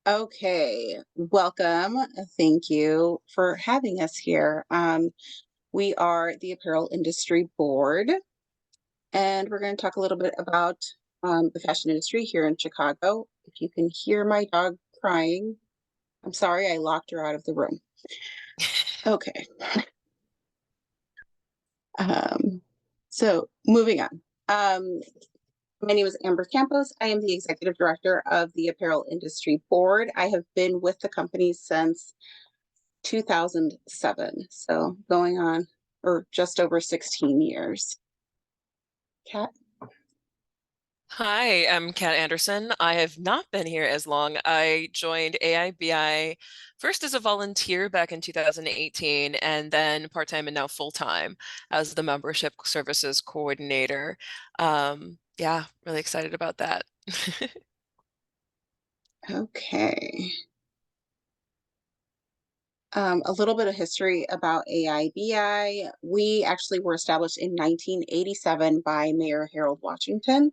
Okay, welcome. Thank you for having us here. We are the Apparel Industry Board, and we're going to talk a little bit about the fashion industry here in Chicago. If you can hear my dog crying, I'm sorry, I locked her out of the room. Okay. Um, so moving on. My name is Amber Campos. I am the Executive Director of the Apparel Industry Board. I have been with the company since 2007, so going on or just over 16 years. Kat? Hi, I'm Kat Anderson. I have not been here as long. I joined AIBI first as a volunteer back in 2018, and then part-time and now full-time as the membership services coordinator. Yeah, really excited about that. Okay. A little bit of history about AIBI. We actually were established in 1987 by Mayor Harold Washington.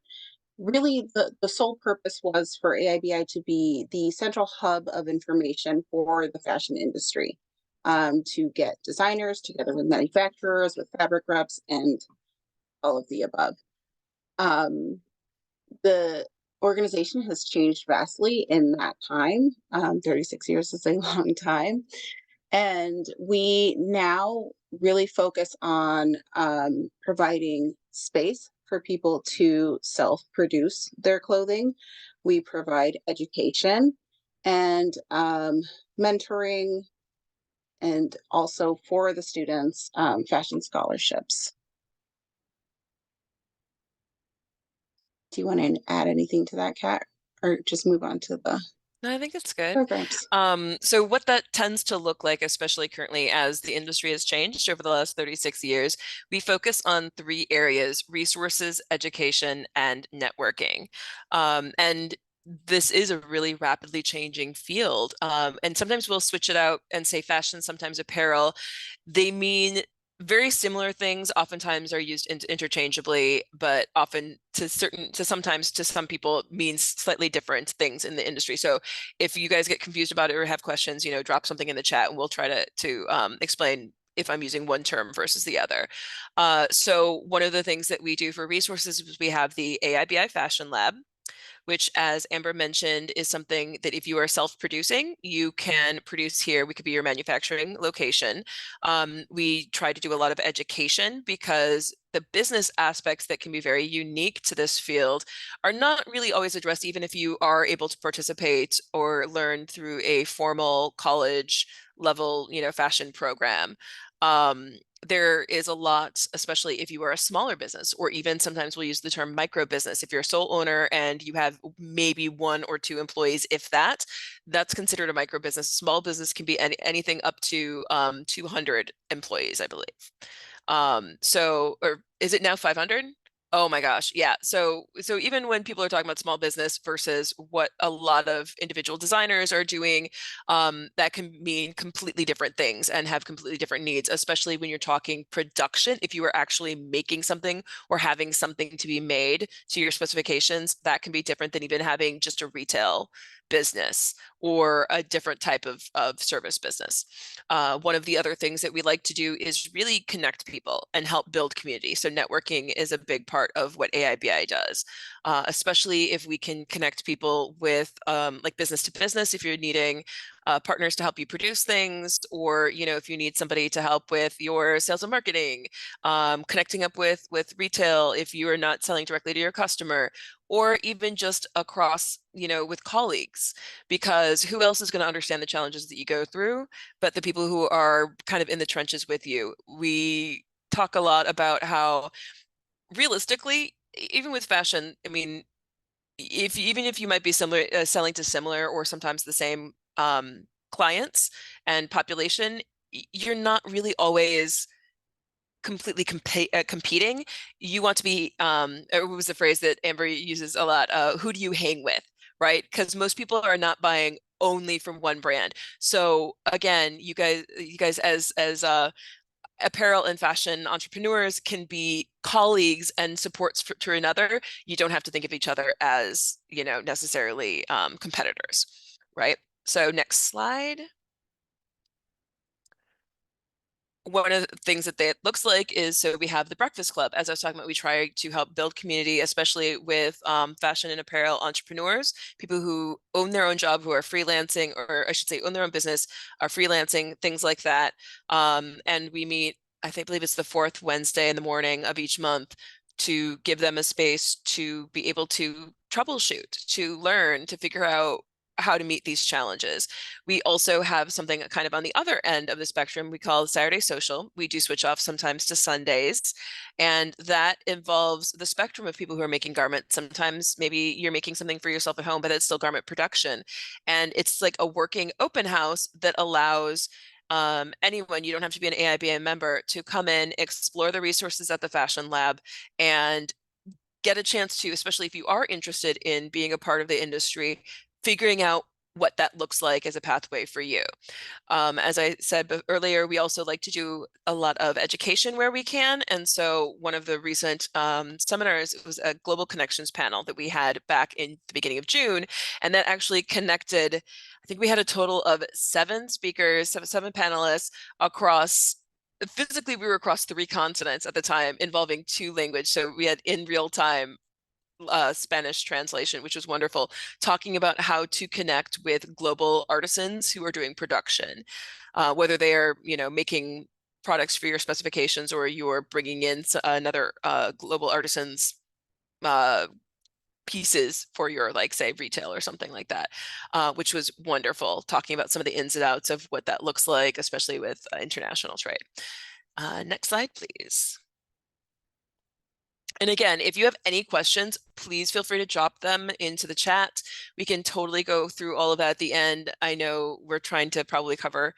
Really, the sole purpose was for AIBI to be the central hub of information for the fashion industry, to get designers together with manufacturers, with fabric reps, and all of the above. The organization has changed vastly in that time. 36 years is a long time. And we now really focus on providing space for people to self-produce their clothing. We provide education and mentoring, and also for the students, fashion scholarships. Do you want to add anything to that, Kat, or just move on to the No, I think it's good. programs? So what that tends to look like, especially currently as the industry has changed over the last 36 years, we focus on three areas: resources, education, and networking. And this is a really rapidly changing field. And sometimes we'll switch it out and say fashion, sometimes apparel. They mean very similar things, oftentimes are used interchangeably, but often to sometimes to some people means slightly different things in the industry. So if you guys get confused about it or have questions, drop something in the chat and we'll try to explain if I'm using one term versus the other. So one of the things that we do for resources is we have the AIBI Fashion Lab, which, as Amber mentioned, is something that if you are self-producing, you can produce here. We could be your manufacturing location. We try to do a lot of education because the business aspects that can be very unique to this field are not really always addressed, even if you are able to participate or learn through a formal college level, fashion program. There is a lot, especially if you are a smaller business, or even sometimes we'll use the term micro business. If you're a sole owner and you have maybe one or two employees, if that, that's considered a micro business. Small business can be anything up to 200 employees, I believe. Or is it now 500? Oh my gosh. Yeah. So even when people are talking about small business versus what a lot of individual designers are doing, that can mean completely different things and have completely different needs, especially when you're talking production. If you are actually making something or having something to be made to your specifications, that can be different than even having just a retail business or a different type of service business. One of the other things that we like to do is really connect people and help build community. So networking is a big part of what AIBI does, especially if we can connect people with like business to business, if you're needing partners to help you produce things, or if you need somebody to help with your sales and marketing, connecting up with retail if you are not selling directly to your customer, or even just across with colleagues, because who else is going to understand the challenges that you go through but the people who are kind of in the trenches with you. We talk a lot about how realistically, even with fashion, I mean, even if you might be similar, selling to similar or sometimes the same clients and population, you're not really always completely competing. You want to be, it was the phrase that Amber uses a lot, who do you hang with, right? Because most people are not buying only from one brand. So again, you guys as apparel and fashion entrepreneurs can be colleagues and supports to another. You don't have to think of each other as, necessarily competitors, right? So next slide. One of the things that looks like is, so we have the Breakfast Club. As I was talking about, we try to help build community, especially with fashion and apparel entrepreneurs, people who own their own job, who are freelancing, or I should say own their own business, are freelancing, things like that. And we meet, believe it's the fourth Wednesday in the morning of each month, to give them a space to be able to troubleshoot, to learn, to figure out how to meet these challenges. We also have something kind of on the other end of the spectrum we call Saturday Social. We do switch off sometimes to Sundays, and that involves the spectrum of people who are making garments. Sometimes maybe you're making something for yourself at home, but it's still garment production. And it's like a working open house that allows anyone, you don't have to be an AIBA member, to come in, explore the resources at the Fashion Lab, and get a chance to, especially if you are interested in being a part of the industry, figuring out what that looks like as a pathway for you. As I said earlier, we also like to do a lot of education where we can. And so one of the recent seminars was a global connections panel that we had back in the beginning of June. And that actually connected, I think we had a total of 7 speakers, seven panelists across, physically we were across 3 continents at the time, involving 2 languages. So we had in real time Spanish translation, which was wonderful, talking about how to connect with global artisans who are doing production, whether they are, making products for your specifications, or you're bringing in another global artisan's pieces for your, like, say, retail or something like that, which was wonderful, talking about some of the ins and outs of what that looks like, especially with international trade. Next slide, please. And again, if you have any questions, please feel free to drop them into the chat. We can totally go through all of that at the end. I know we're trying to probably cover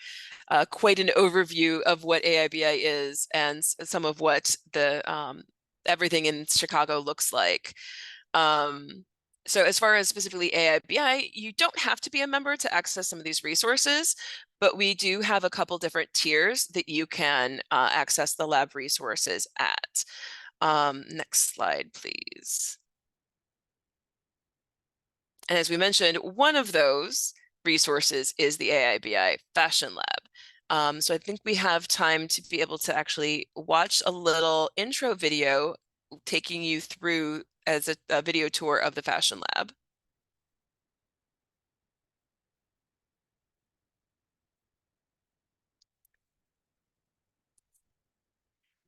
quite an overview of what AIBI is, and some of what the everything in Chicago looks like. So as far as specifically AIBI, you don't have to be a member to access some of these resources, but we do have a couple different tiers that you can access the lab resources at. Next slide, please. And as we mentioned, one of those resources is the AIBI Fashion Lab. So I think we have time to be able to actually watch a little intro video taking you through as a video tour of the Fashion Lab.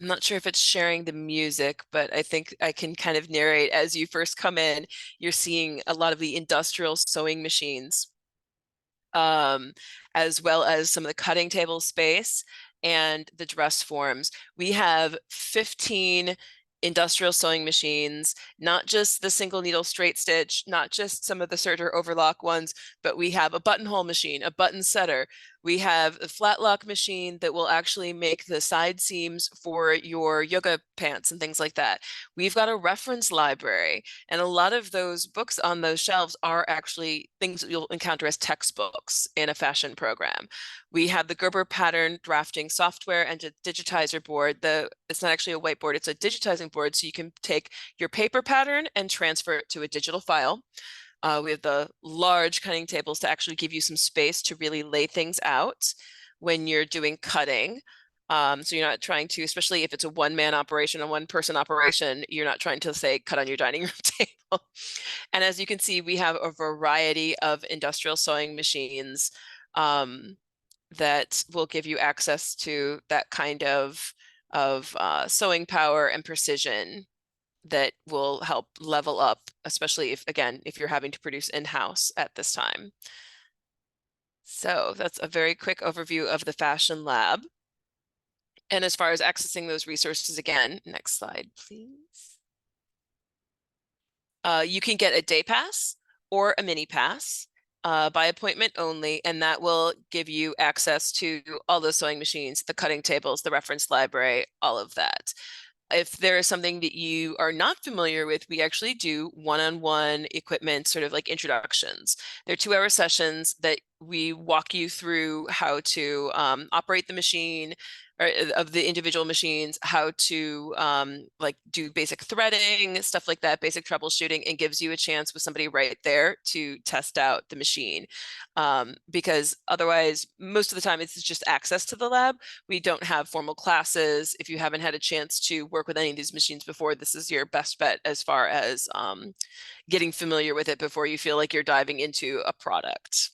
I'm not sure if it's sharing the music, but I think I can kind of narrate. As you first come in, you're seeing a lot of the industrial sewing machines, um, as well as some of the cutting table space and the dress forms. We have 15 industrial sewing machines, not just the single needle straight stitch, not just some of the serger overlock ones, but we have a buttonhole machine, a button setter. We have a flat lock machine that will actually make the side seams for your yoga pants and things like that. We've got a reference library, and a lot of those books on those shelves are actually things that you'll encounter as textbooks in a fashion program. We have the Gerber pattern drafting software and a digitizer board. It's not actually a whiteboard, it's a digitizing board, so you can take your paper pattern and transfer it to a digital file. We have the large cutting tables to actually give you some space to really lay things out when you're doing cutting. So you're not trying to, especially if it's a one-man operation, a one-person operation, you're not trying to, say, cut on your dining room table. And as you can see, we have a variety of industrial sewing machines that will give you access to that kind of sewing power and precision that will help level up, especially if, again, if you're having to produce in-house at this time. So that's a very quick overview of the Fashion Lab. And as far as accessing those resources, again, next slide, please. You can get a day pass or a mini pass by appointment only, and that will give you access to all those sewing machines, the cutting tables, the reference library, all of that. If there is something that you are not familiar with, we actually do one-on-one equipment, sort of like introductions. They're 2-hour sessions that we walk you through how to operate the machine, or of the individual machines, how to like do basic threading, stuff like that, basic troubleshooting, and gives you a chance with somebody right there to test out the machine. Because otherwise, most of the time, it's just access to the lab. We don't have formal classes. If you haven't had a chance to work with any of these machines before, this is your best bet as far as getting familiar with it before you feel like you're diving into a product.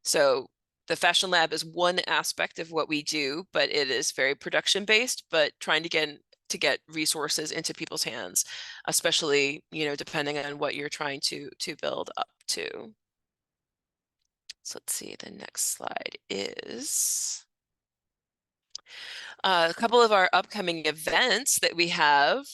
So the Fashion Lab is one aspect of what we do, but it is very production based, but trying to get resources into people's hands, especially, depending on what you're trying to build up to. So let's see, the next slide is a couple of our upcoming events that we have.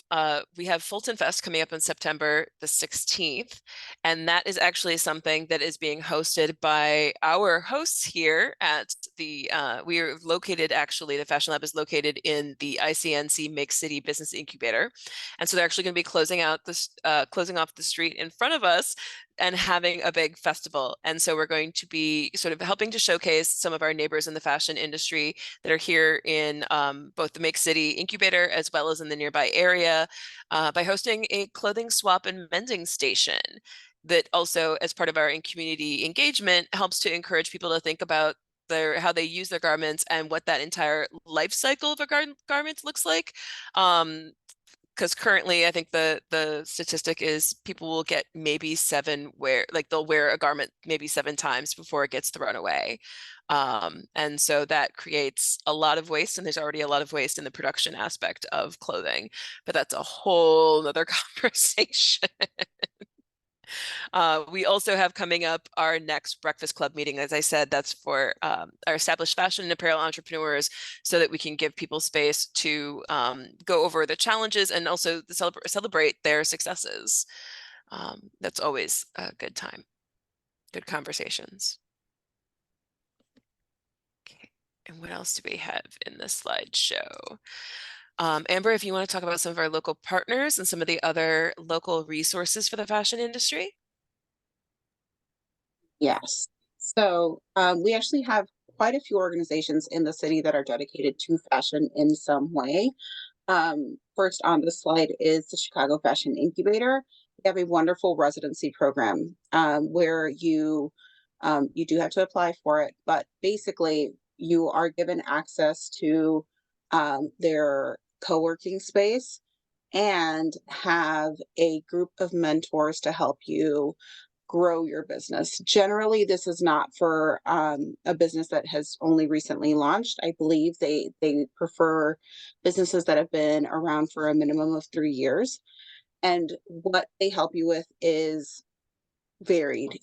We have Fulton Fest coming up on September the 16th, and that is actually something that is being hosted by our hosts here at we are located, actually, the Fashion Lab is located in the ICNC Make City Business Incubator. And so they're actually going to be closing off the street in front of us and having a big festival. And so we're going to be sort of helping to showcase some of our neighbors in the fashion industry that are here in both the Make City Incubator as well as in the nearby area by hosting a clothing swap and mending station that also, as part of our community engagement, helps to encourage people to think about how they use their garments and what that entire life cycle of a garment looks like. Because currently, I think the statistic is people will get maybe they'll wear a garment maybe 7 times before it gets thrown away. And so that creates a lot of waste, and there's already a lot of waste in the production aspect of clothing, but that's a whole nother conversation. We also have coming up our next Breakfast Club meeting. As I said, that's for our established fashion and apparel entrepreneurs, so that we can give people space to go over the challenges and also celebrate their successes. That's always a good time, good conversations. Okay, and what else do we have in this slideshow? Amber, if you want to talk about some of our local partners and some of the other local resources for the fashion industry. Yes. So we actually have quite a few organizations in the city that are dedicated to fashion in some way. First on the slide is the Chicago Fashion Incubator. We have a wonderful residency program where you do have to apply for it, but basically you are given access to their co-working space and have a group of mentors to help you grow your business. Generally, this is not for a business that has only recently launched. I believe they prefer businesses that have been around for a minimum of 3 years. And what they help you with is varied.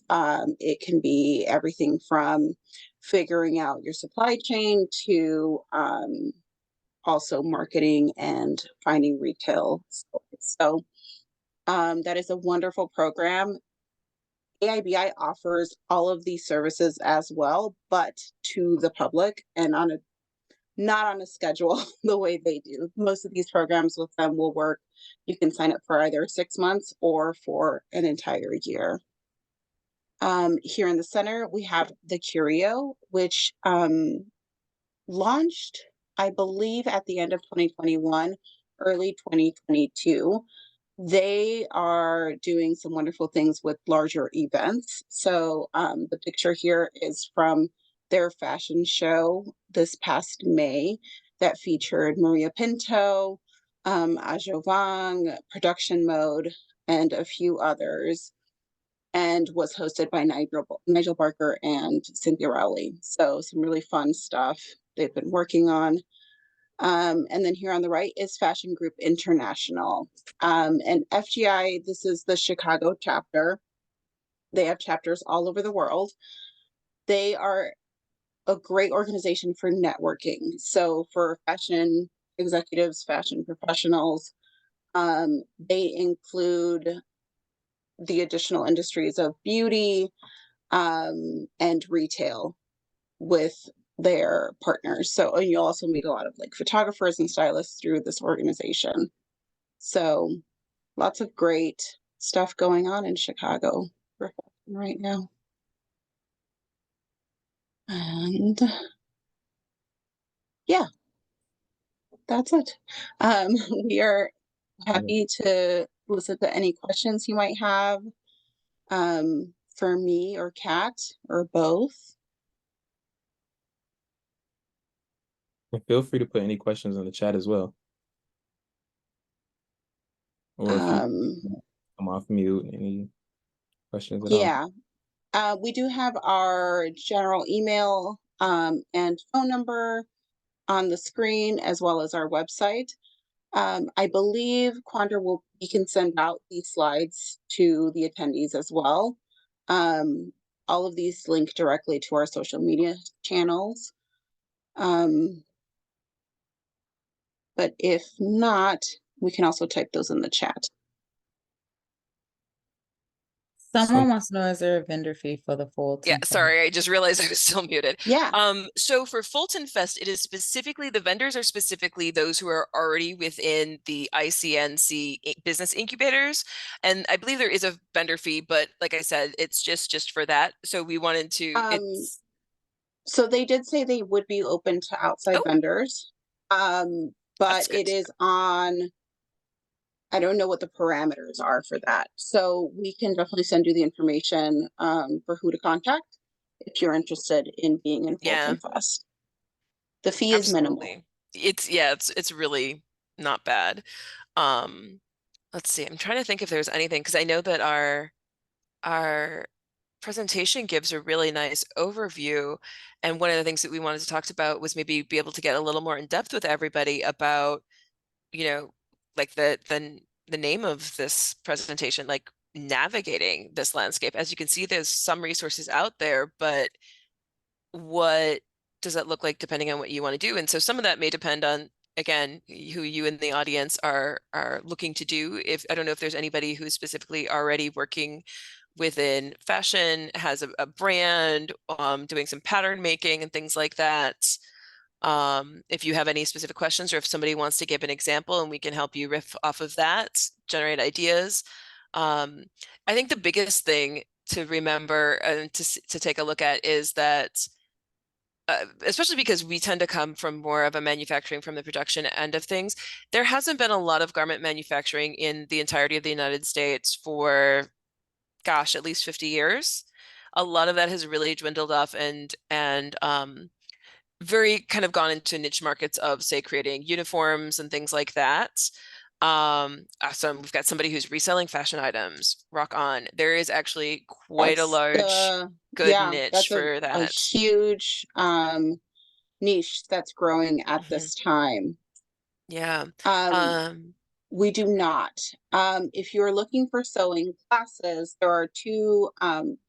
It can be everything from figuring out your supply chain to also marketing and finding retail stores. So that is a wonderful program. AIBI offers all of these services as well, but to the public and not on a schedule the way they do. Most of these programs with them will work. You can sign up for either 6 months or for an entire year. Here in the center, we have the Curio, which launched, I believe, at the end of 2021, early 2022. They are doing some wonderful things with larger events. So the picture here is from their fashion show this past May that featured Maria Pinto, Ajo Vang, Production Mode, and a few others, and was hosted by Nigel Barker and Cynthia Rowley. So some really fun stuff they've been working on. And then here on the right is Fashion Group International. And FGI, this is the Chicago chapter. They have chapters all over the world. They are a great organization for networking. So for fashion executives, fashion professionals, they include the additional industries of beauty and retail with their partners. So, and you'll also meet a lot of like photographers and stylists through this organization. So lots of great stuff going on in Chicago right now. And yeah, that's it. Um, we are Yeah. happy to listen to any questions you might have, for me or Kat or both. And feel free to put any questions in the chat as well. Or if you Um, come off mute, any questions at all. yeah, we do have our general email, and phone number on the screen as well as our website. I believe Quandra will we can send out these slides to the attendees as well. Um, all of these link directly to our social media channels. Um, but if not, we can also type those in the chat. So Someone wants to know, is there a vendor fee for the Yeah, Fulton Fest? sorry, I just realized I was still muted. Yeah. So for Fulton Fest, it is specifically, the vendors are specifically those who are already within the ICNC business incubators. And I believe there is a vendor fee, but like I said, it's just for that. So we wanted to, Um, it's, so they did say they would be open to outside oh, vendors. But that's good it to is on, I don't know what the parameters are for that. So we can definitely send you the information, for who to contact if you're interested in being in Yeah, Fulton Fest. The fee is minimal. absolutely. It's really not bad. Um, let's see, I'm trying to think if there's anything, because I know that our presentation gives a really nice overview. And one of the things that we wanted to talk about was maybe be able to get a little more in depth with everybody about, you know, like the name of this presentation, like navigating this landscape. As you can see, there's some resources out there, but what does that look like depending on what you want to do? And so some of that may depend on, again, who you in the audience are looking to do. If I don't know if there's anybody who's specifically already working within fashion, has a brand, doing some pattern making and things like that. If you have any specific questions or if somebody wants to give an example and we can help you riff off of that, generate ideas. Um, I think the biggest thing to remember and to take a look at is that especially because we tend to come from more of a manufacturing from the production end of things, there hasn't been a lot of garment manufacturing in the entirety of the United States for, gosh, at least 50 years. A lot of that has really dwindled off and very kind of gone into niche markets of, say, creating uniforms and things like that. So we've got somebody who's reselling fashion items. Rock on. There is actually quite a That's large, the good Yeah, niche that's for a that. huge niche that's growing at Mhm. this time. Yeah. Um, Um, we do not. If you're looking for sewing classes, there are two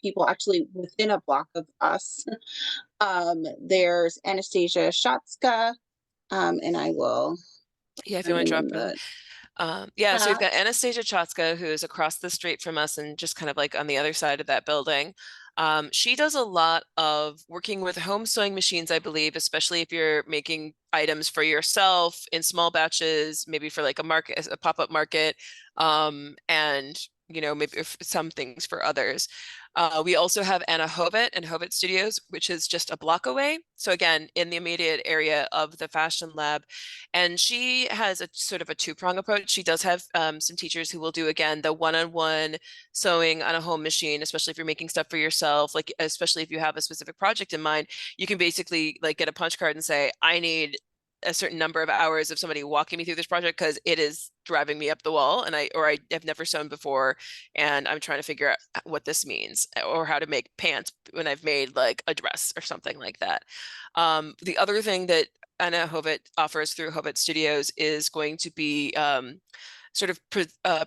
people actually within a block of us. There's Anastasia Shatska, and I will yeah, if her you want to name drop in a the yeah, so we've got chat. Anastasia Chotska, who is across the street from us and just kind of like on the other side of that building. She does a lot of working with home sewing machines, I believe, especially if you're making items for yourself in small batches, maybe for like a market, a pop-up market, and maybe some things for others. We also have Anna Hovett and Hovett Studios, which is just a block away. So again, in the immediate area of the Fashion Lab. And she has a sort of a two-prong approach. She does have some teachers who will do, again, the one-on-one sewing on a home machine, especially if you're making stuff for yourself, like especially if you have a specific project in mind. You can basically like get a punch card and say, I need a certain number of hours of somebody walking me through this project because it is driving me up the wall and I have never sewn before and I'm trying to figure out what this means or how to make pants when I've made like a dress or something like that. The other thing that Anna Hovett offers through Hovett Studios is going to be sort of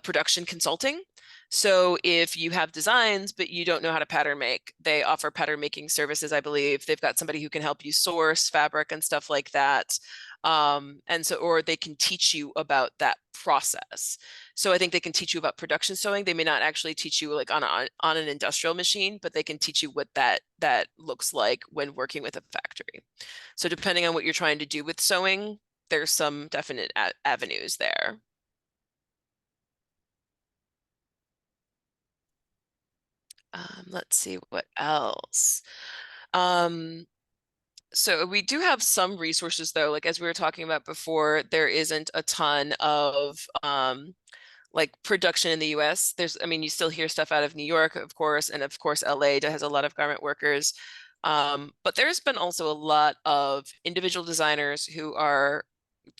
production consulting. So if you have designs, but you don't know how to pattern make, they offer pattern making services, I believe. They've got somebody who can help you source fabric and stuff like that. And so, or they can teach you about that process. So I think they can teach you about production sewing. They may not actually teach you like on an industrial machine, but they can teach you what that looks like when working with a factory. So depending on what you're trying to do with sewing, there's some definite avenues there. Let's see what else. Um, So we do have some resources though, like as we were talking about before, there isn't a ton of like production in the US. There's, I mean, you still hear stuff out of New York, of course, and of course LA has a lot of garment workers. But there's been also a lot of individual designers who are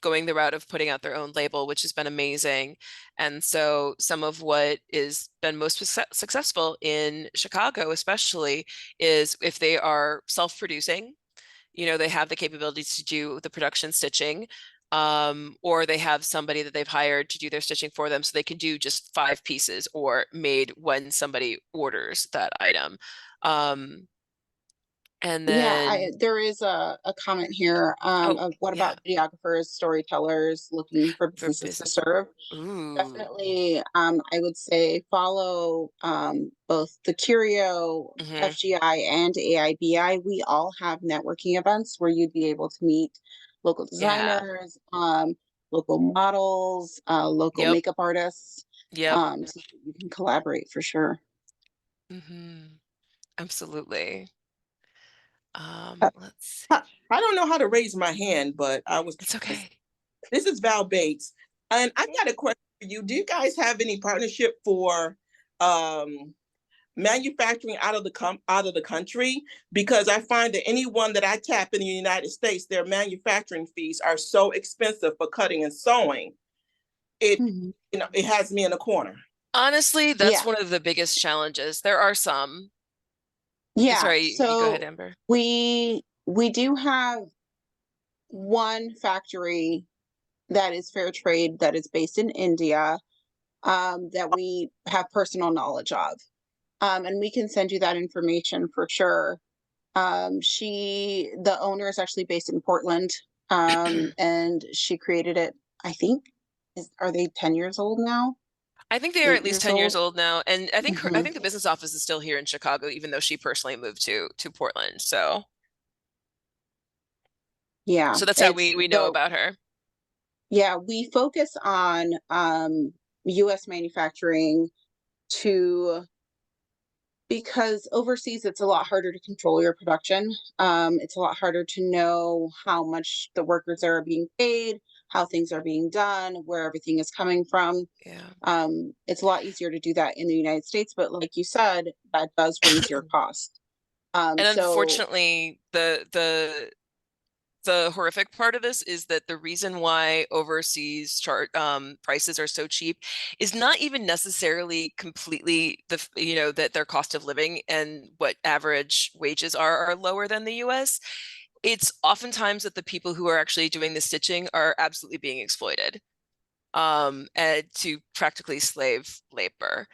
going the route of putting out their own label, which has been amazing. And so some of what is been most successful in Chicago, especially, is if they are self-producing, you know, they have the capabilities to do the production stitching, or they have somebody that they've hired to do their stitching for them, so they can do just 5 pieces or made when somebody orders that item. And Yeah, then, there is a comment here, oh, of what yeah, about videographers, storytellers looking for for businesses to business. serve? Ooh, Definitely, I would say follow both the Curio, hmm, FGI, and AIBI. We all have networking events where you'd be able to meet local yeah, designers, local models, local yep, makeup artists, yep, so you can collaborate for sure. absolutely. Uh, Let's see. I don't know how to raise my hand, but I was It's curious. okay. This is Val Bates, and I've got a question for you. Do you guys have any partnership for um, manufacturing out of the country? Because I find that anyone that I tap in the United States, their manufacturing fees are so expensive for cutting and sewing. It Mhm. it has me in a corner. Honestly, that's Yeah, one of the biggest challenges. There are some. yeah. Sorry, you go ahead, So Amber. we do have one factory that is fair trade that is based in India, that we have personal knowledge of. And we can send you that information for sure. The owner is actually based in Portland, and she created it, I think, are they 10 years old now? I think they are at 8 least years 10 years old? old now, and I Hmm. think the business office is still here in Chicago, even though she personally moved to Portland. Yeah, So that's how it's we know the about her. yeah, we focus on US manufacturing to because overseas it's a lot harder to control your production. It's a lot harder to know how much the workers are being paid, how things are being done, where everything is coming from. Yeah. It's a lot easier to do that in the United States, but like you said, that does raise your cost. And So unfortunately, the horrific part of this is that the reason why overseas chart prices are so cheap is not even necessarily completely you know, that their cost of living and what average wages are lower than the US. It's oftentimes that the people who are actually doing the stitching are absolutely being exploited, and to practically slave labor.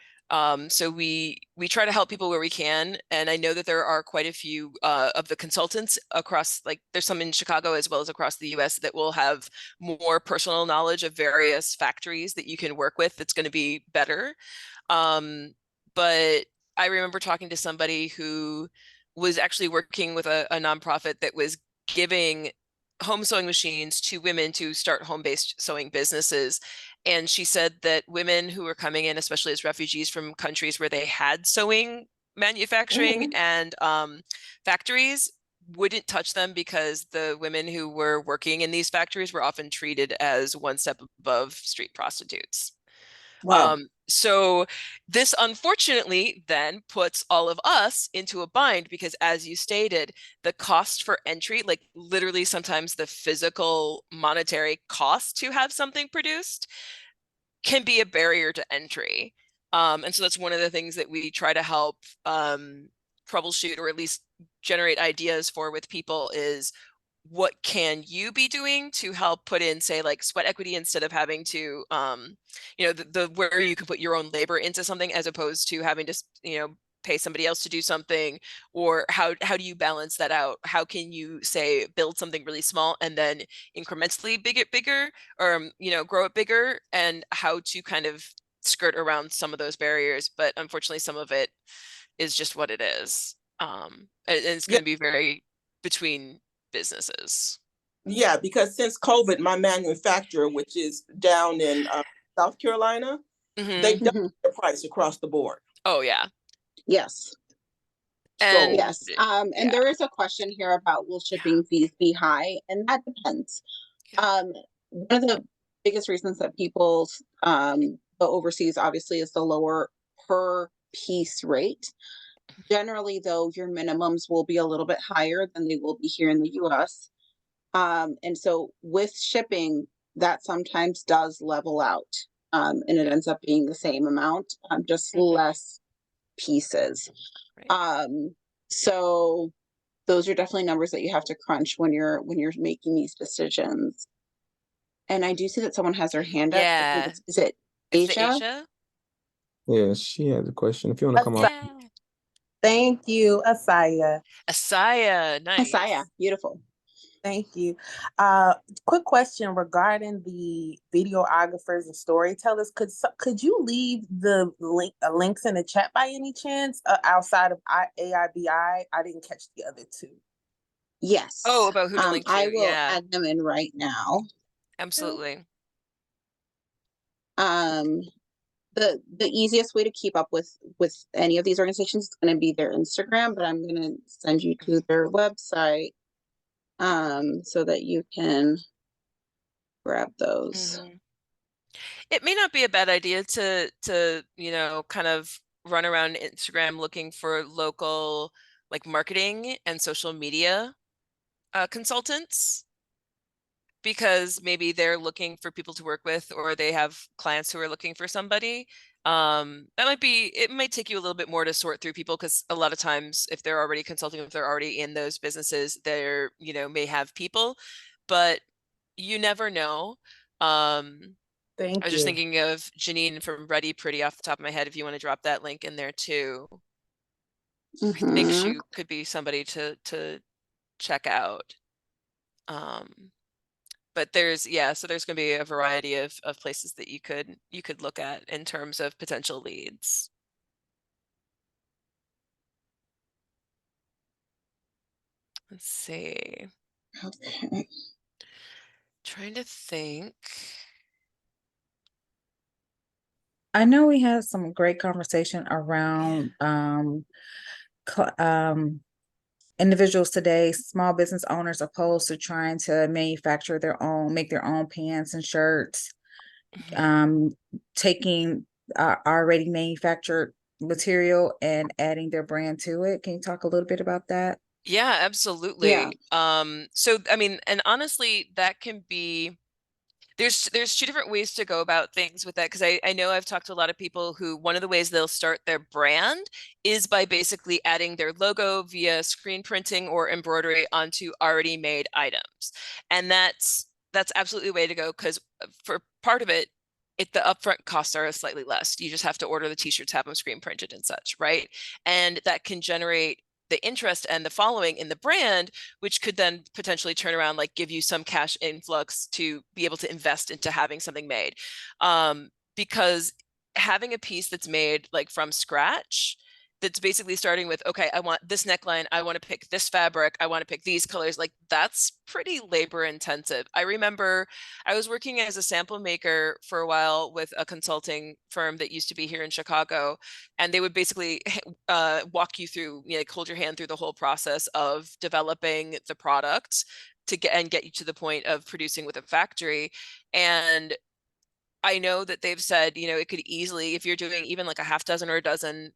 So we try to help people where we can, and I know that there are quite a few of the consultants across, like there's some in Chicago as well as across the US that will have more personal knowledge of various factories that you can work with that's going to be better. But I remember talking to somebody who was actually working with a nonprofit that was giving home sewing machines to women to start home-based sewing businesses. And she said that women who were coming in, especially as refugees from countries where they had sewing manufacturing mhm. and factories, wouldn't touch them because the women who were working in these factories were often treated as one step above street prostitutes. Wow. So this unfortunately then puts all of us into a bind because, as you stated, the cost for entry, like literally sometimes the physical monetary cost to have something produced, can be a barrier to entry. And so that's one of the things that we try to help troubleshoot, or at least generate ideas for with people, is what can you be doing to help put in, say, like sweat equity, instead of having to you know, the where you can put your own labor into something as opposed to having to, you know, pay somebody else to do something. Or how do you balance that out? How can you, say, build something really small and then incrementally it bigger, or you know, grow it bigger, and how to kind of skirt around some of those barriers. But unfortunately some of it is just what it is. And it's Yeah, going to be very between businesses. yeah, because since COVID, my manufacturer, which is down in South Carolina, Hmm. they've doubled Mhm. the price across the board. Oh yeah. Yes. And Yes, and yeah. there is a question here about will shipping fees be high? And that depends. One of the biggest reasons that people go overseas obviously is the lower per piece rate. Generally, though, your minimums will be a little bit higher than they will be here in the US. And so with shipping, that sometimes does level out. And it Yeah. ends up being the same amount, just Mhm. less pieces. Right. So those are definitely numbers that you have to crunch when you're making these decisions. And I do see that someone has their hand up. I think Yeah. is it Is the Asia? Asia? Yeah, she has a question. If you want to come up. Yeah. Thank you, Asaya. Asaya, nice. Asaya, beautiful. Thank you. Quick question regarding the videographers and storytellers. Could you leave the links in the chat by any chance? Outside of AIBI, I didn't catch the other two. Yes. Oh, about who to link I to. will Yeah, add them in right now. absolutely. Um, the easiest way to keep up with any of these organizations is going to be their Instagram, but I'm going to send you to their website so that you can grab those. Mhm. It may not be a bad idea to, kind of run around Instagram looking for local like marketing and social media consultants, because maybe they're looking for people to work with, or they have clients who are looking for somebody. It might take you a little bit more to sort through people, because a lot of times if they're already consulting, if they're already in those businesses, they're, may have people, but you never know. Thank I was just you. thinking of Janine from Ready Pretty off the top of my head. If you want to drop that link in there too, I think Mhm. she could be somebody to check out. But so there's going to be a variety of places that you could look at in terms of potential leads. Let's see. Okay. Trying to think. I know we had some great conversation around individuals today, small business owners, opposed to trying to manufacture make their own pants and shirts, taking already manufactured material and adding their brand to it. Can you talk a little bit about that? Yeah, Yeah. absolutely. So I mean, and honestly, that can be there's two different ways to go about things with that, because I know I've talked to a lot of people who one of the ways they'll start their brand is by basically adding their logo via screen printing or embroidery onto already made items. And that's absolutely the way to go, because for part of it, the upfront costs are slightly less. You just have to order the t-shirts, have them screen printed and such, right? And that can generate the interest and the following in the brand, which could then potentially turn around, like give you some cash influx to be able to invest into having something made. Because having a piece that's made like from scratch, that's basically starting with, okay, I want this neckline, I want to pick this fabric, I want to pick these colors, like that's pretty labor intensive. I remember I was working as a sample maker for a while with a consulting firm that used to be here in Chicago, and they would basically walk you through, like hold your hand through the whole process of developing the product to get you to the point of producing with a factory. And I know that they've said, it could easily, if you're doing even like a half dozen or a dozen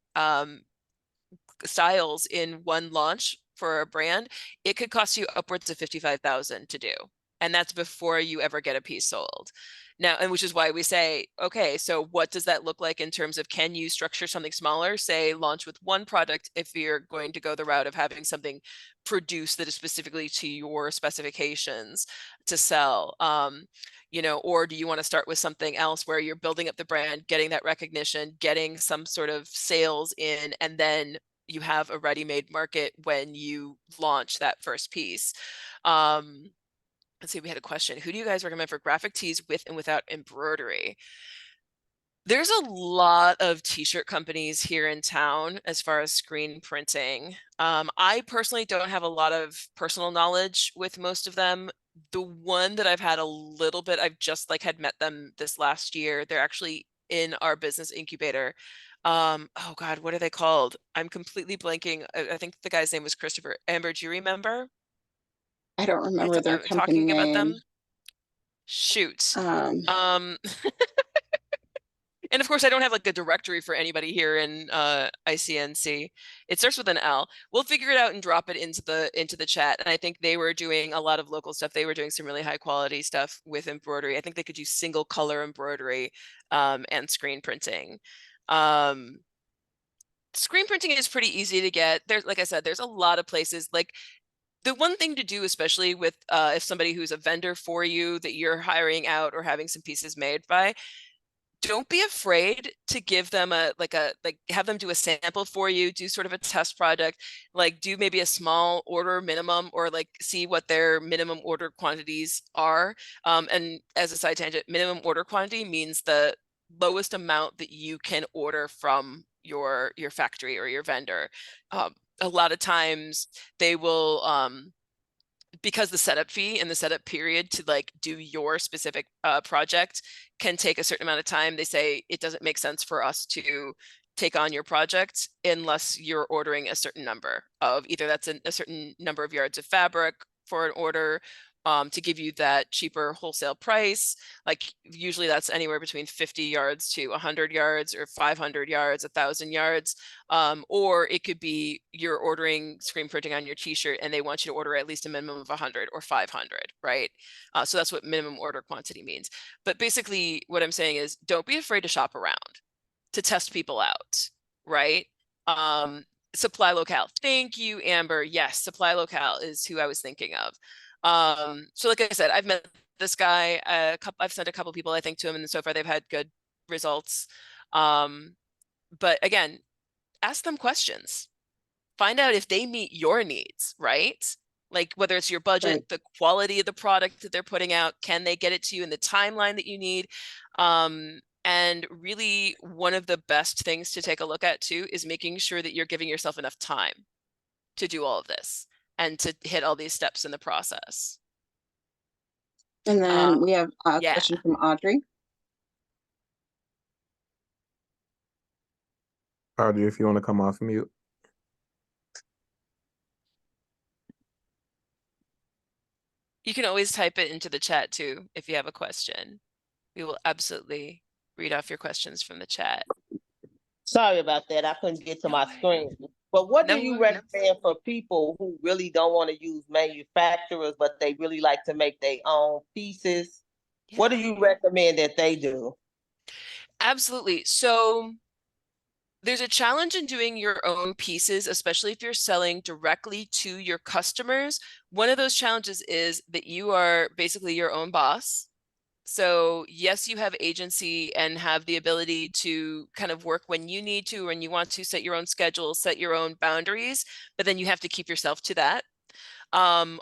styles in one launch for a brand, it could cost you upwards of 55,000 to do. And that's before you ever get a piece sold. Now, and which is why we say, okay, so what does that look like in terms of, can you structure something smaller, say launch with one product if you're going to go the route of having something produced that is specifically to your specifications to sell? Or do you want to start with something else where you're building up the brand, getting that recognition, getting some sort of sales in, and then you have a ready-made market when you launch that first piece. Let's see, we had a question. Who do you guys recommend for graphic tees with and without embroidery? There's a lot of t-shirt companies here in town as far as screen printing. I personally don't have a lot of personal knowledge with most of them. The one that I've had a little bit, I've just like had met them this last year. They're actually in our business incubator. Oh God, what are they called? I'm completely blanking. I think the guy's name was Christopher. Amber, do you remember? I don't remember their company Talking about name. them? Shoot. Um, Um, and of course, I don't have like a directory for anybody here in ICNC. It starts with an L. We'll figure it out and drop it into the chat. And I think they were doing a lot of local stuff. They were doing some really high quality stuff with embroidery. I think they could do single color embroidery and screen printing. Screen printing is pretty easy to get. There's, like I said, there's a lot of places. Like the one thing to do, especially with if somebody who's a vendor for you that you're hiring out or having some pieces made by, don't be afraid to give them like have them do a sample for you, do sort of a test project, like do maybe a small order minimum, or like see what their minimum order quantities are. And as a side tangent, minimum order quantity means the lowest amount that you can order from your factory or your vendor. A lot of times they will because the setup fee and the setup period to like do your specific project can take a certain amount of time. They say it doesn't make sense for us to take on your project unless you're ordering a certain number of either that's a certain number of yards of fabric for an order, to give you that cheaper wholesale price. Like usually that's anywhere between 50 yards to 100 yards or 500 yards, 1,000 yards. Or it could be you're ordering screen printing on your t-shirt and they want you to order at least a minimum of 100 or 500, right? So that's what minimum order quantity means. But basically what I'm saying is don't be afraid to shop around, to test people out, right? Supply locale. Thank you, Amber. Yes, supply locale is who I was thinking of. So like I said, I've met this guy, I've sent a couple people, I think, to him, and so far they've had good results. But again, ask them questions. Find out if they meet your needs, right? Like whether it's your budget, Right. the quality of the product that they're putting out, can they get it to you in the timeline that you need? And really one of the best things to take a look at too is making sure that you're giving yourself enough time to do all of this and to hit all these steps in the process. And then we have a yeah. question from Audrey. Audrey, if you want to come off mute. You can always type it into the chat too if you have a question. We will absolutely read off your questions from the chat. Sorry about that. I couldn't get to No my worries. screen. But what No do you worries. recommend for people who really don't want to use manufacturers, but they really like to make their own pieces? Yeah. What do you recommend that they do? Absolutely. So there's a challenge in doing your own pieces, especially if you're selling directly to your customers. One of those challenges is that you are basically your own boss. So yes, you have agency and have the ability to kind of work when you need to, when you want to, set your own schedule, set your own boundaries, but then you have to keep yourself to that.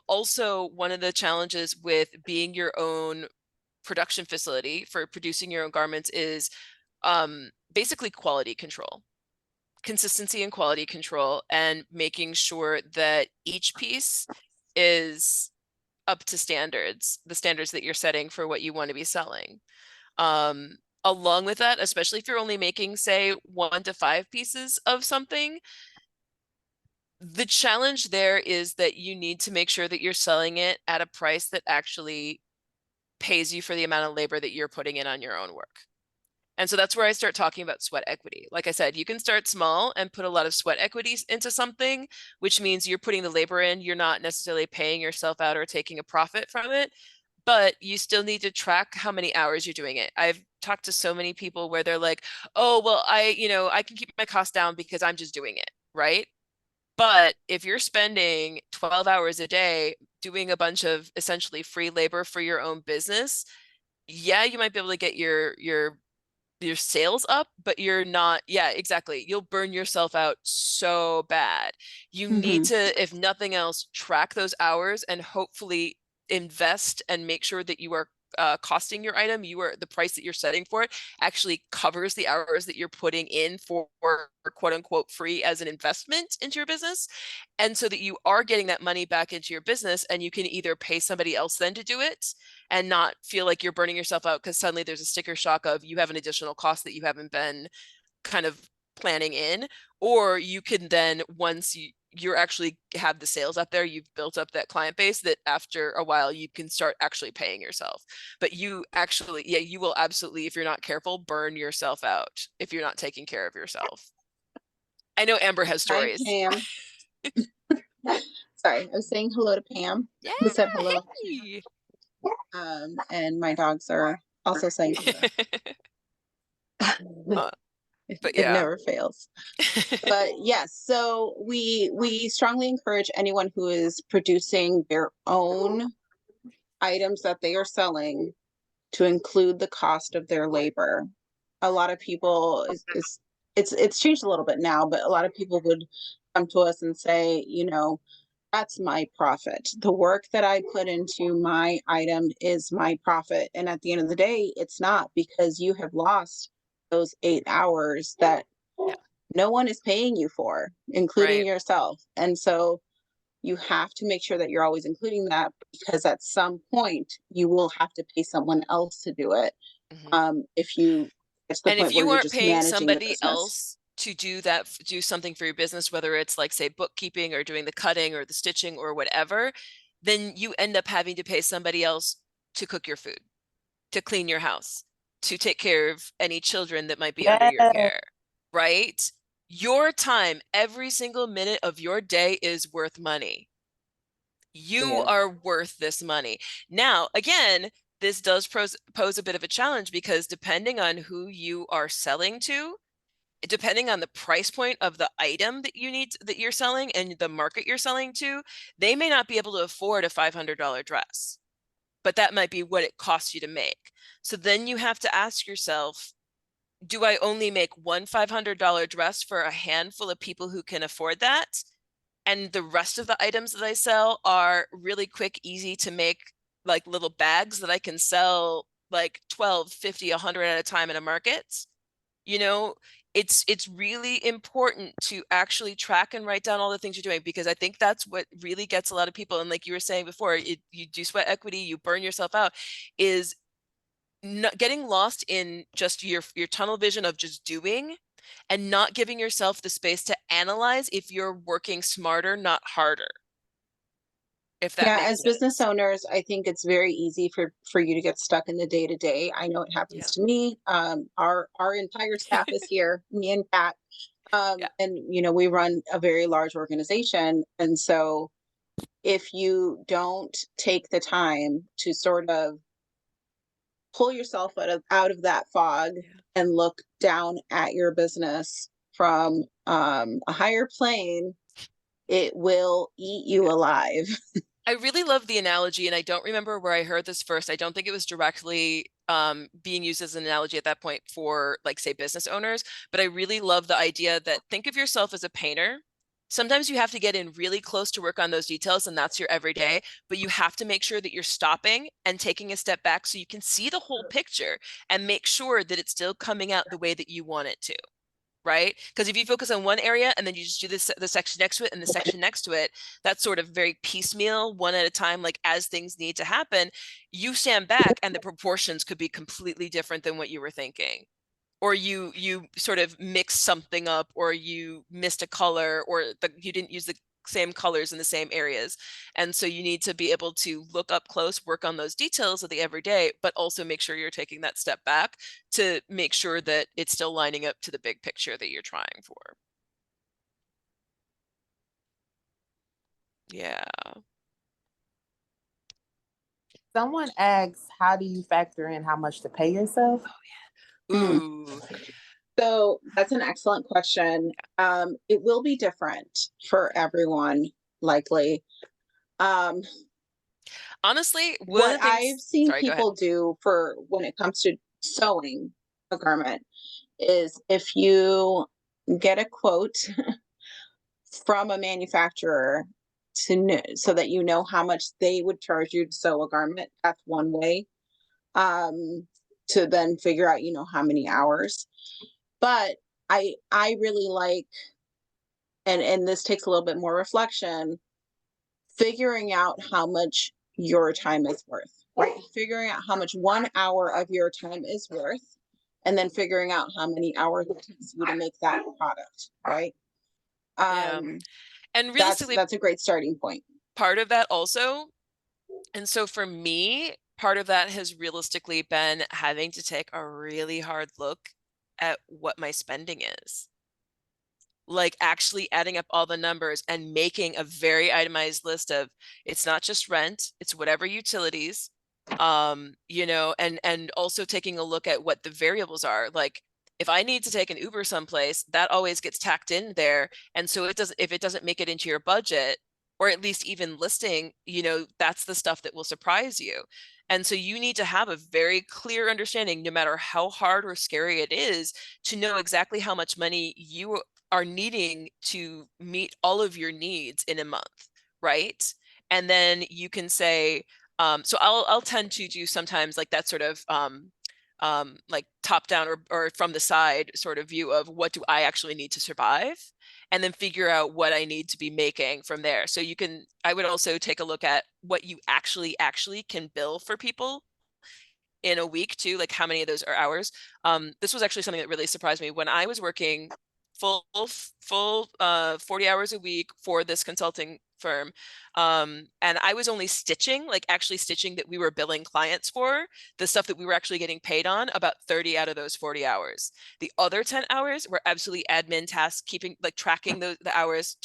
Also, one of the challenges with being your own production facility for producing your own garments is basically quality control, consistency and quality control, and making sure that each piece is up to standards, the standards that you're setting for what you want to be selling. Along with that, especially if you're only making, say, 1 to 5 pieces of something, the challenge there is that you need to make sure that you're selling it at a price that actually pays you for the amount of labor that you're putting in on your own work. And so that's where I start talking about sweat equity. Like I said, you can start small and put a lot of sweat equities into something, which means you're putting the labor in, you're not necessarily paying yourself out or taking a profit from it, but you still need to track how many hours you're doing it. I've talked to so many people where they're like, oh, well, I can keep my costs down because I'm just doing it, right? But if you're spending 12 hours a day doing a bunch of essentially free labor for your own business, yeah, you might be able to get your sales up, but you're not, yeah, exactly. You'll burn yourself out so bad. You need to, if nothing else, track those hours and hopefully invest and make sure that you are costing your item, the price that you're setting for it actually covers the hours that you're putting in for quote unquote free as an investment into your business. And so that you are getting that money back into your business and you can either pay somebody else then to do it and not feel like you're burning yourself out because suddenly there's a sticker shock of you have an additional cost that you haven't been kind of planning in, or you can then, once you're actually have the sales up there, you've built up that client base, that after a while you can start actually paying yourself. But you actually, yeah, you will absolutely, if you're not careful, burn yourself out if you're not taking care of yourself. I know Amber has Hi, stories. Pam. Sorry, I was saying hello to Pam, Yeah, who said hello. hey. And my dogs are also saying hello. But It yeah. never fails. But yes, so we strongly encourage anyone who is producing their own items that they are selling to include the cost of their labor. A lot of people it's changed a little bit now, but a lot of people would come to us and say, that's my profit. The work that I put into my item is my profit. And at the end of the day, it's not, because you have lost those 8 hours that Yeah. no one is paying you for, including Right. yourself. And so you have to make sure that you're always including that, because at some point you will have to pay someone else to do it. If you it's the And if point where you you're aren't just paying managing the somebody business. else to do that, do something for your business, whether it's like, say, bookkeeping or doing the cutting or the stitching or whatever, then you end up having to pay somebody else to cook your food, to clean your house, to take care of any children that might be under your Yes. care, right? Your time, every single minute of your day is worth money. You Yeah. are worth this money. Now, again, this does pose a bit of a challenge, because depending on who you are selling to, depending on the price point of the item that you're selling and the market you're selling to, they may not be able to afford a $500 dress, but that might be what it costs you to make. So then you have to ask yourself, do I only make one $500 dress for a handful of people who can afford that? And the rest of the items that I sell are really quick, easy to make, like little bags that I can sell like 12, 50, 100 at a time in a market. You know, it's really important to actually track and write down all the things you're doing, because I think that's what really gets a lot of people. And like you were saying before, you do sweat equity, you burn yourself out, is not getting lost in just your tunnel vision of just doing, and not giving yourself the space to analyze if you're working smarter, not harder. If that Yeah, makes as business sense. owners, I think it's very easy for you to get stuck in the day to day. I know it happens Yeah. to me. Our entire staff is here, me and Pat. Yeah. And we run a very large organization, and so if you don't take the time to sort of pull yourself out of that fog Yeah. and look down at your business from a higher plane, it will eat you alive. I really love the analogy, and I don't remember where I heard this first. I don't think it was directly being used as an analogy at that point for, like, say, business owners, but I really love the idea that, think of yourself as a painter. Sometimes you have to get in really close to work on those details, and that's your everyday, but you have to make sure that you're stopping and taking a step back so you can see the whole picture and make sure that it's still coming out the way that you want it to. Right? Because if you focus on one area and then you just do the section next to it and the section next to it, that's sort of very piecemeal, one at a time, like as things need to happen, you stand back and the proportions could be completely different than what you were thinking. Or you sort of mixed something up, or you missed a color, or you didn't use the same colors in the same areas. And so you need to be able to look up close, work on those details of the everyday, but also make sure you're taking that step back to make sure that it's still lining up to the big picture that you're trying for. Yeah. Someone asks, how do you factor in how much to pay yourself? Mm. Ooh. So that's an excellent question. It will be different for everyone, likely. Um, Honestly, one of what the I've things, seen sorry, go ahead. people do for when it comes to sewing a garment is, if you get a quote from a manufacturer so that you know how much they would charge you to sew a garment, that's one way to then figure out how many hours. But I really like, and this takes a little bit more reflection, figuring out how much your time is worth, right? Figuring out how much 1 hour of your time is worth, and then figuring out how many hours it takes you to make that product, right? Yeah. And realistically, that's a great starting point. part of that also, and so for me, part of that has realistically been having to take a really hard look at what my spending is. Like actually adding up all the numbers and making a very itemized list of, it's not just rent, it's whatever utilities, you know, and also taking a look at what the variables are. Like if I need to take an Uber someplace, that always gets tacked in there. And so it doesn't, if it doesn't make it into your budget, or at least even listing, you know, that's the stuff that will surprise you. And so you need to have a very clear understanding, no matter how hard or scary it is, to know exactly how much money you are needing to meet all of your needs in a month, right? And then you can say, so I'll tend to do sometimes like that sort of like top down or from the side sort of view of what do I actually need to survive, and then figure out what I need to be making from there. So you can, I would also take a look at what you actually can bill for people in a week too, like how many of those are hours. This was actually something that really surprised me when I was working full 40 hours a week for this consulting firm. And I was only stitching, like actually stitching that we were billing clients for, the stuff that we were actually getting paid on, about 30 out of those 40 hours. The other 10 hours were absolutely admin tasks, keeping, like tracking the hours,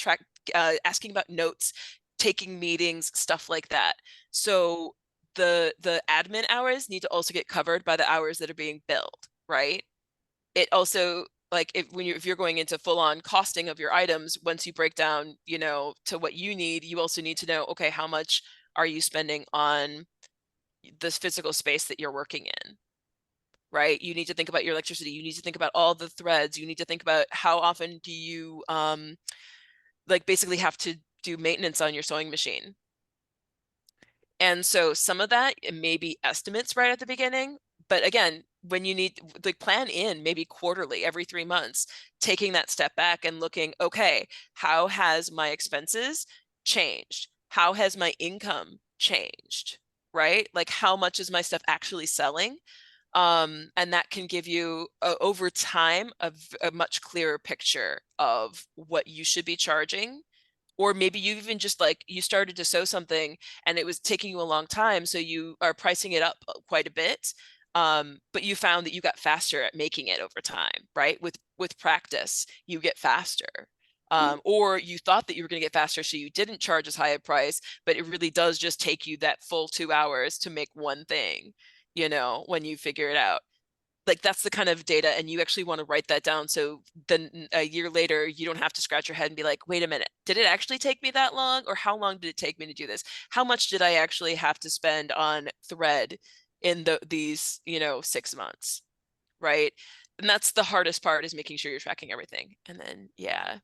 asking about notes, taking meetings, stuff like that. So the admin hours need to also get covered by the hours that are being billed, right? It also, like if you're going into full on costing of your items, once you break down, you know, to what you need, you also need to know, okay, how much are you spending on this physical space that you're working in, right? You need to think about your electricity. You need to think about all the threads. You need to think about how often do you like basically have to do maintenance on your sewing machine. And so some of that, it may be estimates right at the beginning, but again, when you need, like, plan in maybe quarterly, every 3 months, taking that step back and looking, okay, how has my expenses changed? How has my income changed? Right? Like how much is my stuff actually selling? And that can give you over time a much clearer picture of what you should be charging. Or maybe you even just like you started to sew something and it was taking you a long time, so you are pricing it up quite a bit, but you found that you got faster at making it over time, right? With practice you get faster. Or you thought that you were going to get faster, so you didn't charge as high a price, but it really does just take you that full 2 hours to make one thing, you know, when you figure it out. Like that's the kind of data, and you actually want to write that down, so then a year later you don't have to scratch your head and be like, wait a minute, did it actually take me that long? Or how long did it take me to do this? How much did I actually have to spend on thread in these, you know, 6 months, right? And that's the hardest part, is making sure you're tracking everything. And then yeah,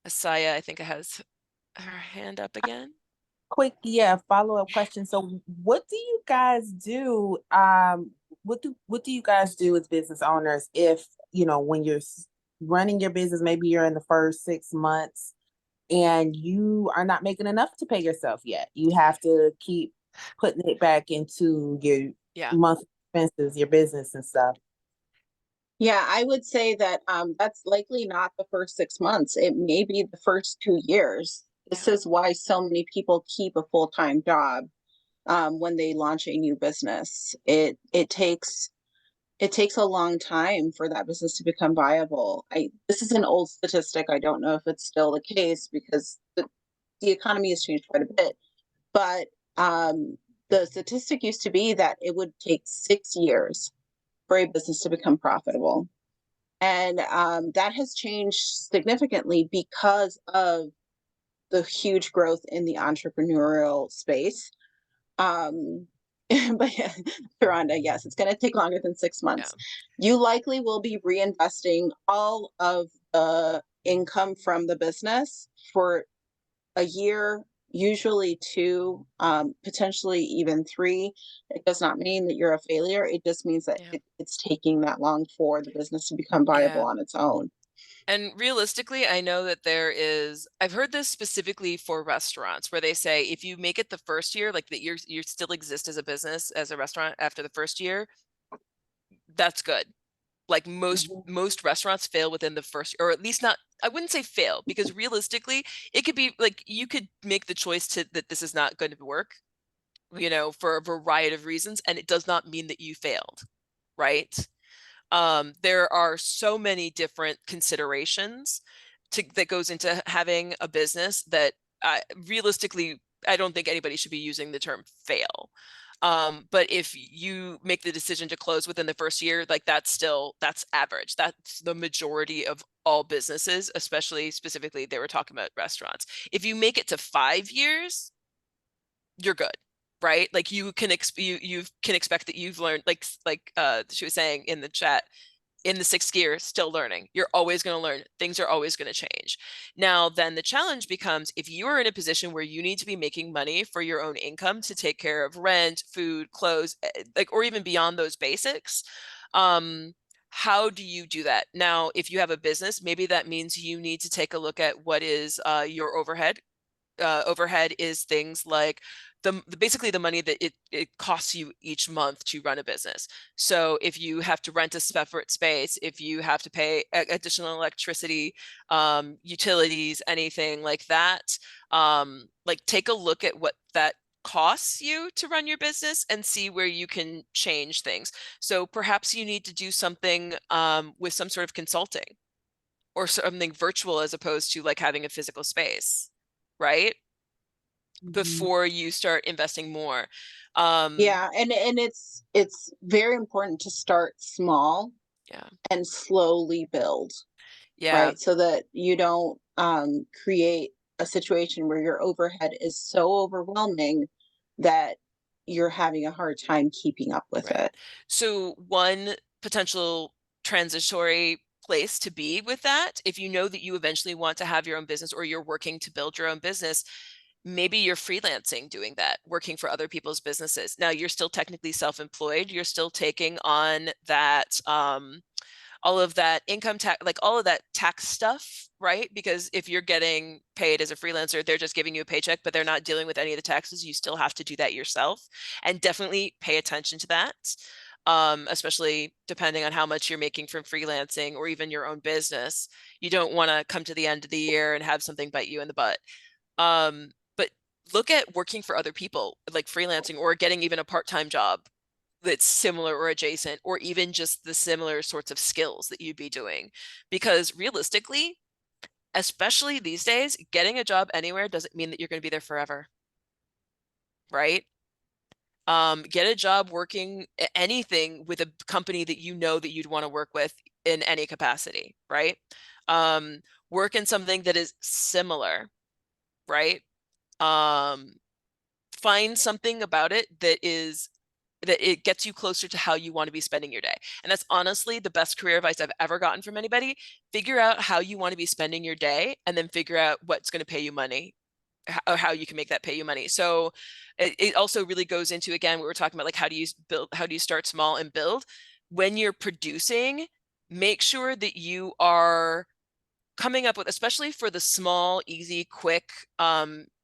Asaya, I think, has her hand up again. Quick, yeah, follow-up question. So what do you guys do? What do you guys do as business owners if, you know, when you're running your business, maybe you're in the first 6 months and you are not making enough to pay yourself yet? You have to keep putting it back into your monthly expenses, your business and stuff. Yeah, I would say that that's likely not the first 6 months. It may be the first 2 years. This is why so many people keep a full-time job when they launch a new business. It takes a long time for that business to become viable. This is an old statistic. I don't know if it's still the case because the economy has changed quite a bit. But the statistic used to be that it would take 6 years for a business to become profitable. And that has changed significantly because of the huge growth in the entrepreneurial space. But yeah, Rhonda, yes, it's going to take longer than 6 months. You likely will be reinvesting all of the income from the business for a year, usually 2, potentially even 3. It does not mean that you're a failure. It just means that it's taking that long for the business to become viable on its own. And realistically, I know that I've heard this specifically for restaurants, where they say if you make it the first year, like that you still exist as a business, as a restaurant after the first year, that's good. Like Mhm. most restaurants fail within the first, or at least not, I wouldn't say fail, because realistically, it could be like you could make the choice to that this is not going to work, you know, for a variety of reasons, and it does not mean that you failed, right? There are so many different considerations that goes into having a business that realistically, I don't think anybody should be using the term fail. But if you make the decision to close within the first year, like that's average. That's the majority of all businesses, especially specifically they were talking about restaurants. If you make it to 5 years, you're good, right? Like you can you can expect that you've learned, like she was saying in the chat, in the 6th year, still learning. You're always going to learn. Things are always going to change. Now, then the challenge becomes if you are in a position where you need to be making money for your own income to take care of rent, food, clothes, like, or even beyond those basics, how do you do that? Now, if you have a business, maybe that means you need to take a look at what is your overhead. Overhead is things like basically the money that it costs you each month to run a business. So if you have to rent a separate space, if you have to pay additional electricity, utilities, anything like that, like take a look at what that costs you to run your business and see where you can change things. So perhaps you need to do something with some sort of consulting or something virtual as opposed to like having a physical space, right? Mhm. Before you start investing more. Yeah, and it's very important to start small Yeah. and slowly build, Yeah. right? So that you don't create a situation where your overhead is so overwhelming that you're having a hard time keeping up with Right. it. So one potential transitory place to be with that, if you know that you eventually want to have your own business or you're working to build your own business, maybe you're freelancing doing that, working for other people's businesses. Now you're still technically self-employed. You're still taking on that all of that income tax, like all of that tax stuff, right? Because if you're getting paid as a freelancer, they're just giving you a paycheck, but they're not dealing with any of the taxes. You still have to do that yourself, and definitely pay attention to that. Especially depending on how much you're making from freelancing or even your own business. You don't want to come to the end of the year and have something bite you in the butt. But look at working for other people, like freelancing or getting even a part-time job that's similar or adjacent, or even just the similar sorts of skills that you'd be doing. Because realistically, especially these days, getting a job anywhere doesn't mean that you're going to be there forever, right? Get a job working anything with a company that you know that you'd want to work with in any capacity, right? Work in something that is similar, right? Um, find something about it that it gets you closer to how you want to be spending your day. And that's honestly the best career advice I've ever gotten from anybody. Figure out how you want to be spending your day and then figure out what's going to pay you money, or how you can make that pay you money. So it also really goes into, again, what we're talking about, like how do you build, how do you start small and build? When you're producing, make sure that you are coming up with, especially for the small, easy, quick,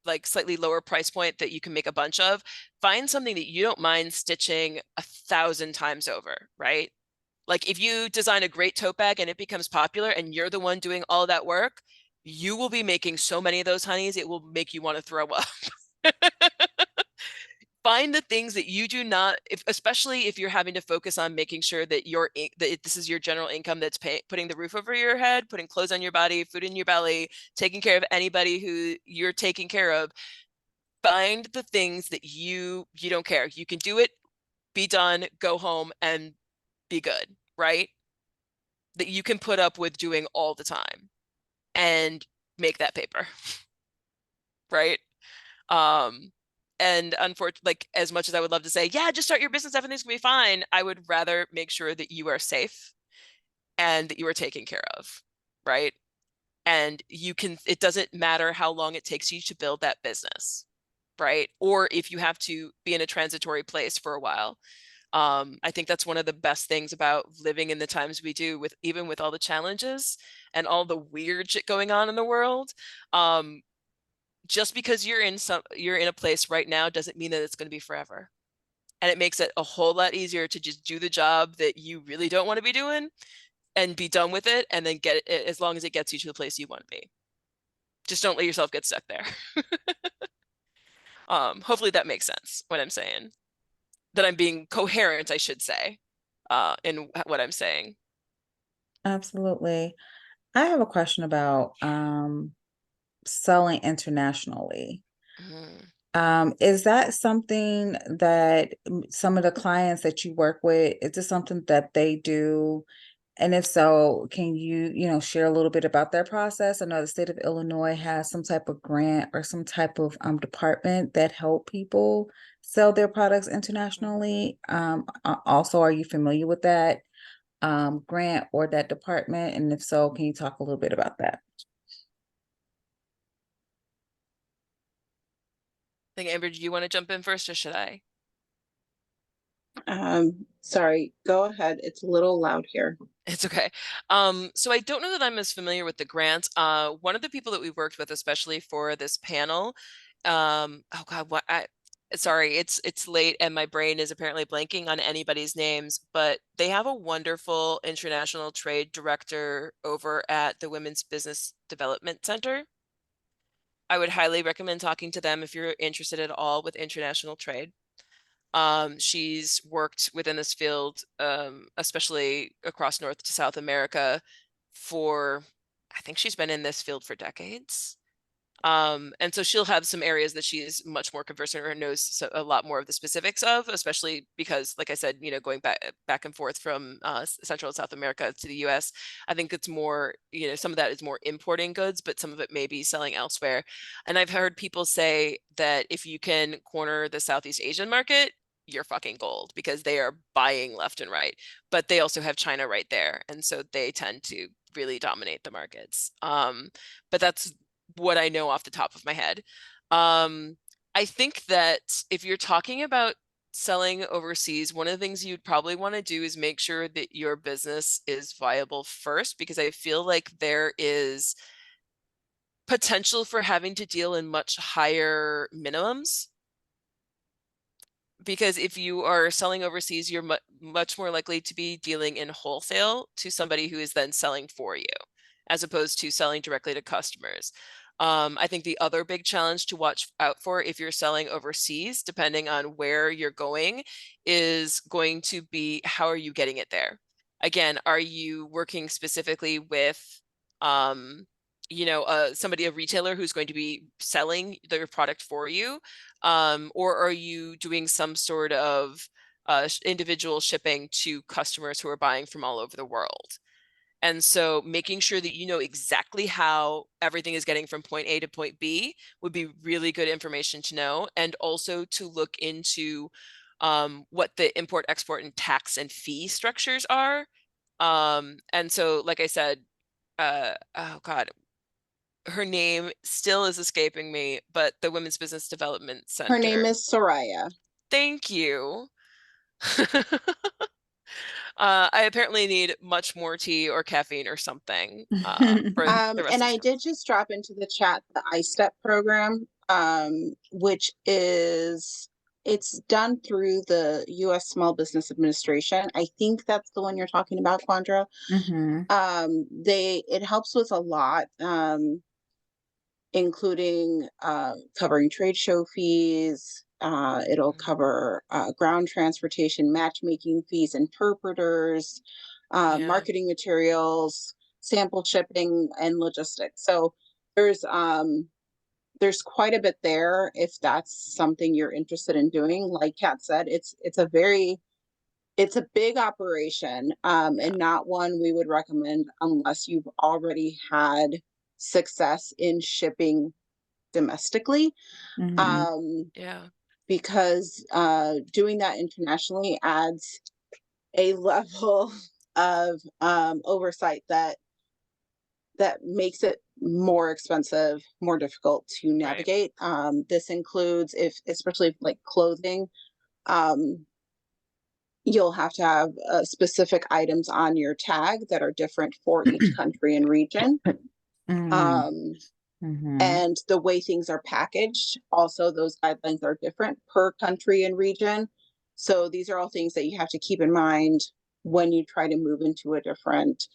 like slightly lower price point that you can make a bunch of, find something that you don't mind stitching 1,000 times over, right? Like if you design a great tote bag and it becomes popular and you're the one doing all that work, you will be making so many of those honeys, it will make you want to throw up. Find the things that you do not, especially if you're having to focus on making sure that that this is your general income that's putting the roof over your head, putting clothes on your body, food in your belly, taking care of anybody who you're taking care of. Find the things that you don't care. You can do it, be done, go home, and be good, right? That you can put up with doing all the time and make that paper, right? Um, and unfortunately, like as much as I would love to say, yeah, just start your business, everything's gonna be fine, I would rather make sure that you are safe and that you are taken care of, right? And you can, it doesn't matter how long it takes you to build that business, right? Or if you have to be in a transitory place for a while. I think that's one of the best things about living in the times we do, with even with all the challenges and all the weird shit going on in the world. Just because you're in a place right now doesn't mean that it's going to be forever. And it makes it a whole lot easier to just do the job that you really don't want to be doing and be done with it, and then get it as long as it gets you to the place you want to be. Just don't let yourself get stuck there. Hopefully that makes sense what I'm saying. That I'm being coherent, I should say, in what I'm saying. Absolutely. I have a question about selling internationally. Is that something that some of the clients that you work with, is this something that they do? And if so, can you share a little bit about their process? I know the state of Illinois has some type of grant or some type of department that help people sell their products internationally. Also, are you familiar with that grant or that department? And if so, can you talk a little bit about that? I think, Amber, do you want to jump in first, or should I? Sorry, go ahead. It's a little loud here. It's okay. So I don't know that I'm as familiar with the grant. One of the people that we worked with, especially for this panel, oh God, sorry, it's late and my brain is apparently blanking on anybody's names, but they have a wonderful international trade director over at the Women's Business Development Center. I would highly recommend talking to them if you're interested at all with international trade. She's worked within this field, especially across North to South America I think she's been in this field for decades. And so she'll have some areas that she's much more conversant or knows a lot more of the specifics of, especially because, like I said, going back and forth from Central and South America to the US, I think it's more, some of that is more importing goods, but some of it may be selling elsewhere. And I've heard people say that if you can corner the Southeast Asian market, you're fucking gold, because they are buying left and right, but they also have China right there. And so they tend to really dominate the markets. But that's what I know off the top of my head. I think that if you're talking about selling overseas, one of the things you'd probably want to do is make sure that your business is viable first, because I feel like there is potential for having to deal in much higher minimums. Because if you are selling overseas, you're much more likely to be dealing in wholesale to somebody who is then selling for you, as opposed to selling directly to customers. I think the other big challenge to watch out for if you're selling overseas, depending on where you're going, is going to be, how are you getting it there? Again, are you working specifically with somebody, a retailer who's going to be selling their product for you? Or are you doing some sort of individual shipping to customers who are buying from all over the world? And so making sure that you know exactly how everything is getting from point A to point B would be really good information to know, and also to look into what the import, export, and tax and fee structures are. And so, like I said, oh God, her name still is escaping me, but the Women's Business Development Center. Her name is Soraya. Thank you. I apparently need much more tea or caffeine or something for the rest And of I did just drop into the chat the iStep program, which it's done through the U.S. Small Business Administration. I think that's the one you're talking about, Quandra. It helps with a lot, including covering trade show fees. It'll cover ground transportation, matchmaking fees, interpreters, marketing materials, sample shipping, and logistics. So there's quite a bit there if that's something you're interested in doing. Like Kat said, it's a big operation, and not one we would recommend unless you've already had success in shipping domestically. Because doing that internationally adds a level of oversight that makes it more expensive, more difficult to navigate. This includes, especially like clothing, you'll have to have specific items on your tag that are different for each country and region. And the way things are packaged, also those guidelines are different per country and region. So these are all things that you have to keep in mind when you try to move into a different,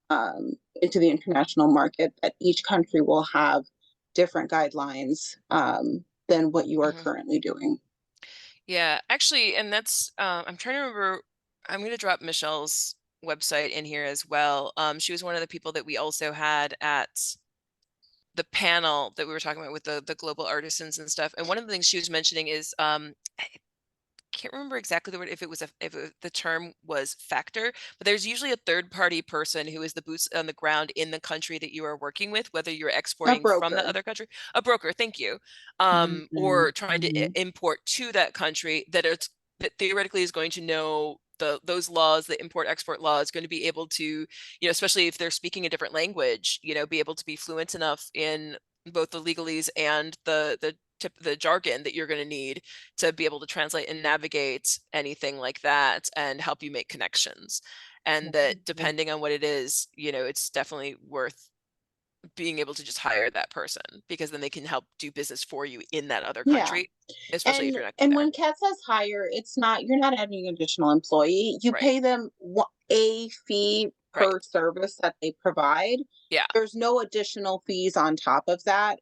into the international market, that each country will have different guidelines than what you are currently doing. Yeah, actually, and that's I'm trying to remember. I'm going to drop Michelle's website in here as well. She was one of the people that we also had at the panel that we were talking about with the global artisans and stuff. And one of the things she was mentioning is I can't remember exactly the word, if it was the term was factor, but there's usually a third party person who is the boots on the ground in the country that you are working with, whether you're A exporting from the broker. other country, a broker, thank you, Mhm, or trying to mhm. import to that country, that theoretically is going to know those laws, the import export law, is going to be able to, you know, especially if they're speaking a different language, you know, be able to be fluent enough in both the legalese and the jargon that you're going to need to be able to translate and navigate anything like that and help you make connections. And that depending on what it is, you know, it's definitely worth being able to just hire that person, because then they can help do business for you in that other Yeah. country, especially if And you're not and there. when Kat says hire, it's not, you're not adding an additional employee. You Right. pay them a fee Right. per service that they provide. Yeah. There's no additional fees on top of that.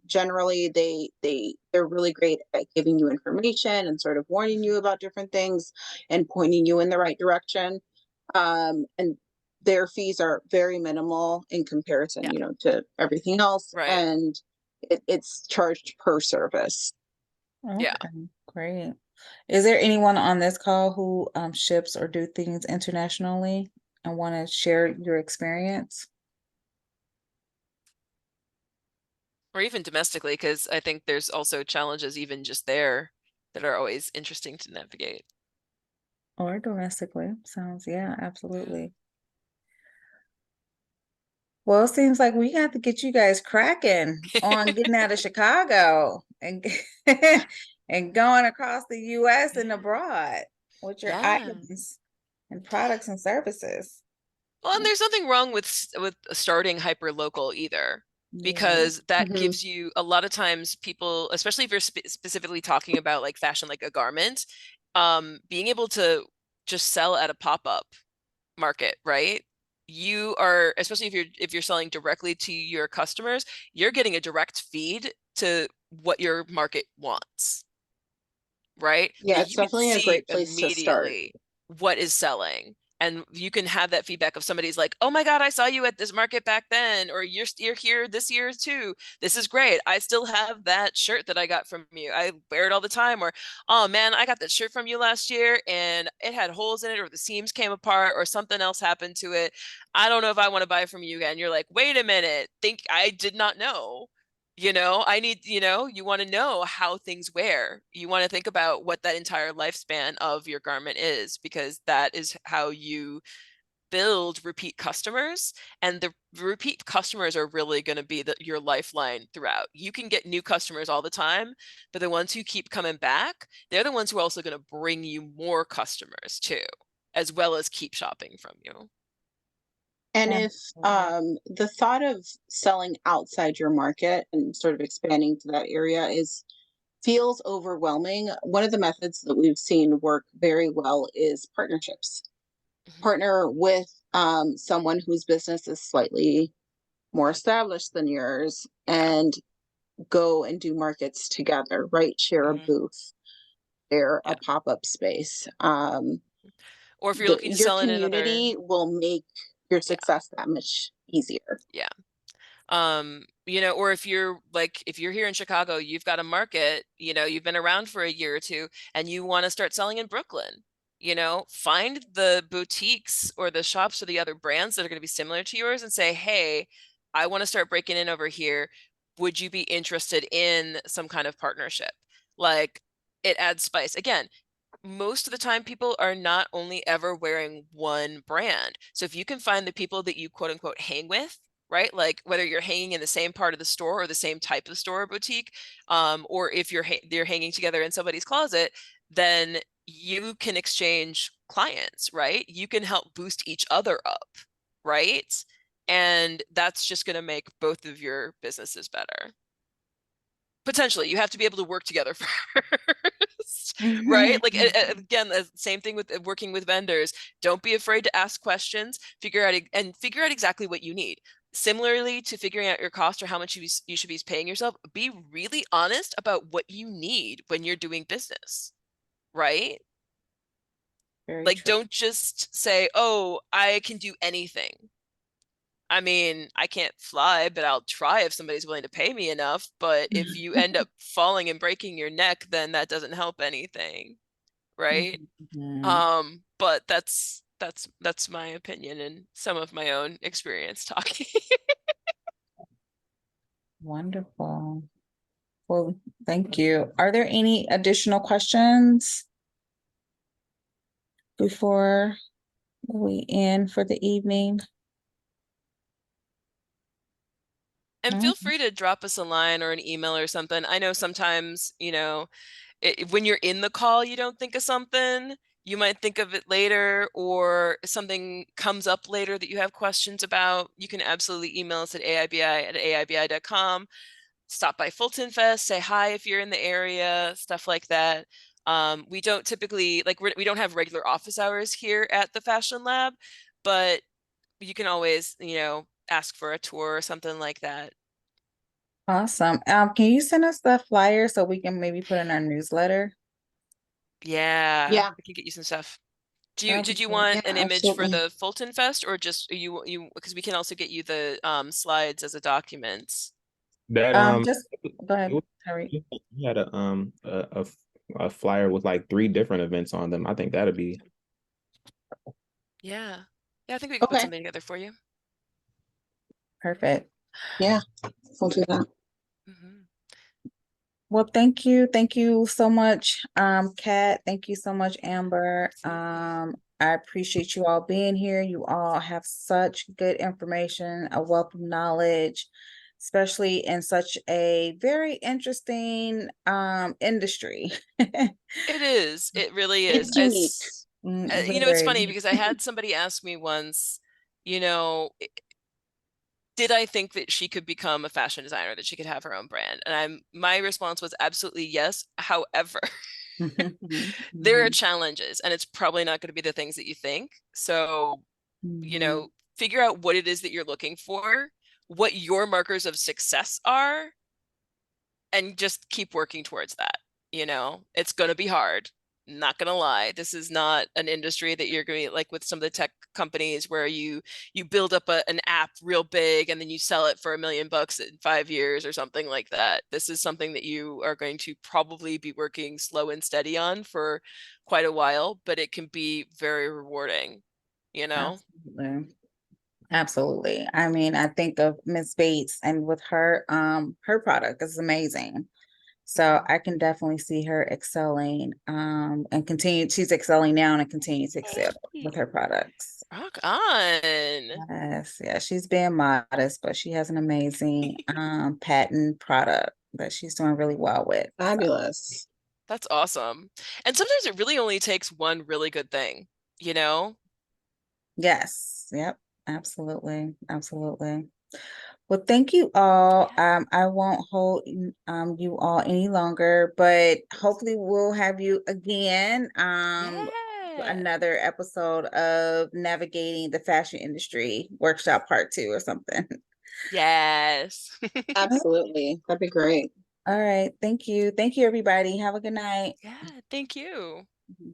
Generally they're really great at giving you information and sort of warning you about different things and pointing you in the right direction. And their fees are very minimal in comparison, Yeah. you know, to everything else. Right. And it's charged per service. Yeah. Okay, great. Is there anyone on this call who ships or do things internationally and want to share your experience? Or even domestically, because I think there's also challenges even just there that are always interesting to navigate. Or domestically? Sounds, yeah, Yeah. absolutely. Well, it seems like we got to get you guys cracking on getting out of Chicago and and going across the US and abroad with your Yeah. items and products and services. Well, and there's nothing wrong with starting hyper local either, Yeah. because that Mhm. gives you, a lot of times people, especially if you're specifically talking about like fashion, like a garment, being able to just sell at a pop-up market, right? You are, especially if you're selling directly to your customers, you're getting a direct feed to what your market wants, right? Yeah, That it's you can definitely a see great place to start. immediately what is selling. And you can have that feedback of somebody's like, oh my God, I saw you at this market back then, or you're here this year too. This is great. I still have that shirt that I got from you. I wear it all the time. Or, oh man, I got that shirt from you last year and it had holes in it, or the seams came apart, or something else happened to it. I don't know if I want to buy from you again. You're like, wait a minute, think I did not know. You know, I need, you know, you want to know how things wear. You want to think about what that entire lifespan of your garment is, because that is how you build repeat customers. And the repeat customers are really going to be your lifeline throughout. You can get new customers all the time, but the ones who keep coming back, they're the ones who are also going to bring you more customers too, as well as keep shopping from you. And if Absolutely. the thought of selling outside your market and sort of expanding to that area is feels overwhelming, one of the methods that we've seen work very well is partnerships. Partner with someone whose business is slightly more established than yours Yeah. and go and do markets together, right? Share a booth, share Yeah. a pop-up space. Or if you're looking to Your sell in another, community will make your yeah. success that much easier. Yeah. You know, or if you're here in Chicago, you've got a market, you know, you've been around for a year or two and you want to start selling in Brooklyn, you know, find the boutiques or the shops or the other brands that are going to be similar to yours and say, hey, I want to start breaking in over here. Would you be interested in some kind of partnership? Like, it adds spice. Again, most of the time people are not only ever wearing one brand. So if you can find the people that you quote unquote hang with, right? Like whether you're hanging in the same part of the store or the same type of store or boutique, or if they're hanging together in somebody's closet, then you can exchange clients, right? You can help boost each other up, right? And that's just going to make both of your businesses better. Potentially, you have to be able to work together first. first, right? Like again, the same thing with working with vendors. Don't be afraid to ask questions, figure out exactly what you need. Similarly to figuring out your cost or how much you should be paying yourself, be really honest about what you need when you're doing business, right? Very Like, true. don't just say, oh, I can do anything. I mean, I can't fly, but I'll try if somebody's willing to pay me enough. But if you end up falling and breaking your neck, then that doesn't help anything, right? But that's my opinion and some of my own experience talking. Wonderful. Well, thank you. Are there any additional questions before we end for the evening? And No? feel free to drop us a line or an email or something. I know sometimes, when you're in the call, you don't think of something. You might think of it later, or something comes up later that you have questions about. You can absolutely email us at aibi@aibi.com. Stop by Fulton Fest, say hi if you're in the area, stuff like that. We don't typically, we don't have regular office hours here at the Fashion Lab, but you can always, ask for a tour or something like that. Awesome. Can you send us the flyer so we can maybe put in our newsletter? Yeah, Yeah. we can get you some stuff. That'd Did be you great. want Yeah, an image for absolutely. the Fulton Fest, or just you because we can also get you the slides as a document. That Just go it ahead, was- Terry. you had a flyer with like 3 different events on them. I think that'd be Yeah. Yeah, I think we could put Okay. something together for you. Perfect. Yeah, we'll do that. Mhm. Well, thank you. Thank you so much, Kat. Thank you so much, Amber. Absolutely. I appreciate you all being here. You all have such good information, a wealth of knowledge, especially in such a very interesting industry. It is. It really is. It's unique. It's Very. funny because I had somebody ask me once, you know, did I think that she could become a fashion designer, that she could have her own brand? And my response was absolutely yes. However, there are challenges, and it's probably not going to be the things that you think. So, figure out what it is that you're looking for, what your markers of success are, and just keep working towards that. It's going to be hard. Not going to lie. This is not an industry that you're going to, like with some of the tech companies, where you build up an app real big and then you sell it for $1 million in 5 years or something like that. This is something that you are going to probably be working slow and steady on for quite a while, but it can be very rewarding. Absolutely. Absolutely. I mean, I think of Miss Bates, and with her product is amazing. So I can definitely see her excelling, and continue. She's excelling now and continue to excel with her products. Rock on. Yes, yeah, she's being modest, but she has an amazing patent product that she's doing really well with. So, Fabulous. That's awesome. And sometimes it really only takes one really good thing, you know? yes, yep, absolutely, absolutely. Well, thank you all. I won't hold you all any longer, but hopefully we'll have you again. For Yeah. another episode of navigating the fashion industry workshop part 2 or something. Yes. Absolutely. That'd be great. All right. Thank you. Thank you, everybody. Have a good night. Yeah, thank you. Mhm.